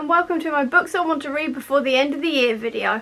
and welcome to my books I want to read before the end of the year video.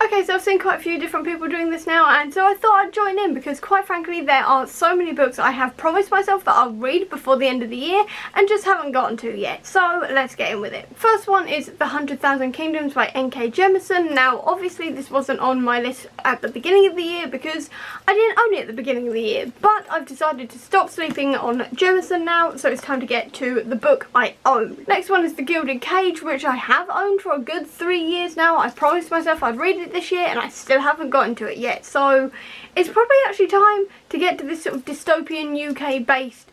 Okay, so I've seen quite a few different people doing this now, and so I thought I'd join in because quite frankly there are so many books I have promised myself that I'll read before the end of the year and just haven't gotten to yet. So let's get in with it. First one is The 100,000 Kingdoms by N.K. Jemisin. Now obviously this wasn't on my list at the beginning of the year because I didn't own it at the beginning of the year, but I've decided to stop sleeping on Jemisin now, so it's time to get to the book I own. Next one is The Gilded Cage, which I have owned for a good 3 years now. I promised myself I'd read it this year and I still haven't gotten to it yet, so it's probably actually time to get to this sort of dystopian UK based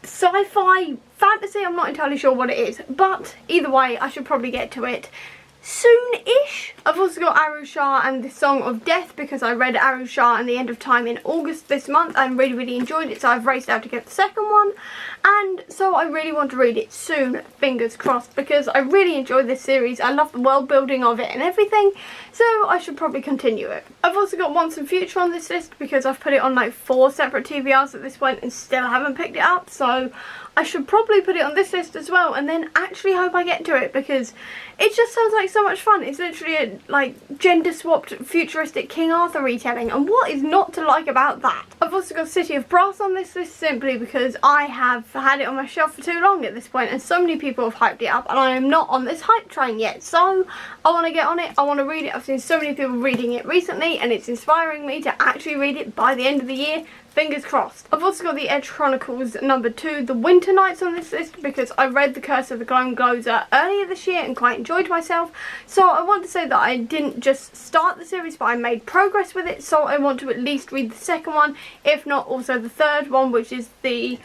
sci-fi fantasy. I'm not entirely sure what it is, but either way I should probably get to it soon-ish. I've also got Arusha and the Song of Death because I read Arusha and the End of Time in August this month and really enjoyed it, so I've raced out to get the second one, and so I really want to read it soon, fingers crossed, because I really enjoy this series. I love the world building of it and everything, so I should probably continue it. I've also got Once and Future on this list because I've put it on like 4 separate TBRs at this point and still haven't picked it up, so I should probably put it on this list as well and then actually hope I get to it because it just sounds like so much fun. It's literally a like gender swapped futuristic King Arthur retelling, and what is not to like about that? I've also got City of Brass on this list simply because I have had it on my shelf for too long at this point and so many people have hyped it up and I am not on this hype train yet, so I want to get on it, I want to read it. I've seen so many people reading it recently and it's inspiring me to actually read it by the end of the year. Fingers crossed. I've also got the Edge Chronicles #2, The Winter Nights on this list because I read The Curse of the Glowing Glozer earlier this year and quite enjoyed myself. So I want to say that I didn't just start the series but I made progress with it, so I want to at least read the second one, if not also the third one, which is the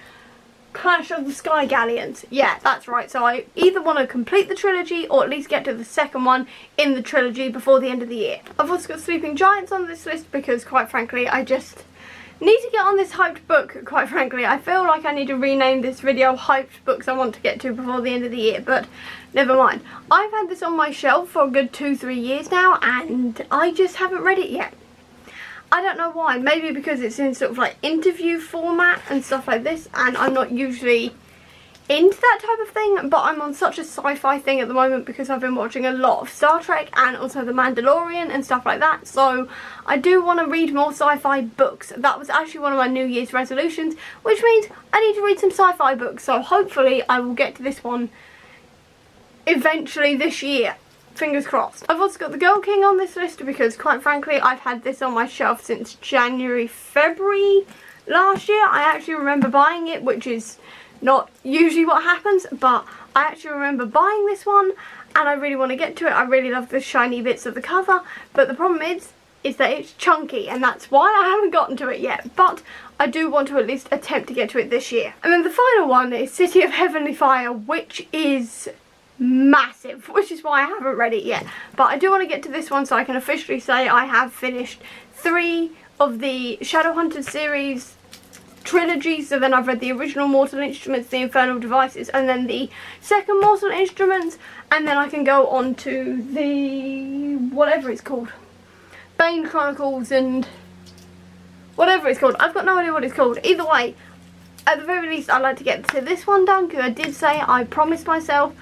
Clash of the Sky Galleons. Yeah, that's right. So I either want to complete the trilogy or at least get to the second one in the trilogy before the end of the year. I've also got Sleeping Giants on this list because quite frankly I just need to get on this hyped book, quite frankly. I feel like I need to rename this video Hyped Books I Want to Get to Before the End of the Year, but never mind. I've had this on my shelf for a good 2-3 years now and I just haven't read it yet. I don't know why. Maybe because it's in sort of like interview format and stuff like this and I'm not usually into that type of thing, but I'm on such a sci-fi thing at the moment because I've been watching a lot of Star Trek and also The Mandalorian and stuff like that, so I do want to read more sci-fi books. That was actually one of my New Year's resolutions, which means I need to read some sci-fi books, so hopefully I will get to this one eventually this year. Fingers crossed. I've also got The Girl King on this list because quite frankly I've had this on my shelf since January, February last year. I actually remember buying it, which is not usually what happens, but I actually remember buying this one and I really want to get to it. I really love the shiny bits of the cover, but the problem is that it's chunky and that's why I haven't gotten to it yet, but I do want to at least attempt to get to it this year. And then the final one is City of Heavenly Fire, which is massive, which is why I haven't read it yet, but I do want to get to this one so I can officially say I have finished 3 of the Shadowhunters series trilogy. So then I've read the original Mortal Instruments, the Infernal Devices, and then the second Mortal Instruments, and then I can go on to the whatever it's called, Bane Chronicles and whatever it's called. I've got no idea what it's called. Either way, at the very least I'd like to get to this one done because I did say I promised myself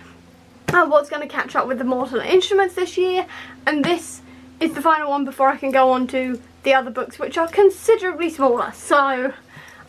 I was going to catch up with the Mortal Instruments this year, and this is the final one before I can go on to the other books, which are considerably smaller, so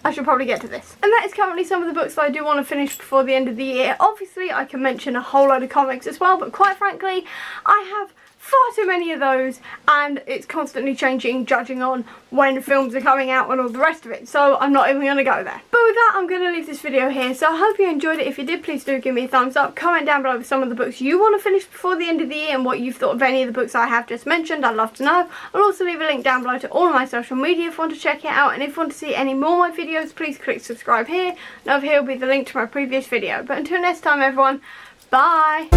I should probably get to this. And that is currently some of the books that I do want to finish before the end of the year. Obviously I can mention a whole load of comics as well, but quite frankly I have far too many of those and it's constantly changing judging on when films are coming out and all the rest of it, so I'm not even going to go there. But with that I'm going to leave this video here, so I hope you enjoyed it. If you did, please do give me a thumbs up, comment down below with some of the books you want to finish before the end of the year and what you've thought of any of the books I have just mentioned. I'd love to know. I'll also leave a link down below to all of my social media if you want to check it out, and if you want to see any more of my videos please click subscribe here, and over here will be the link to my previous video. But until next time everyone, bye!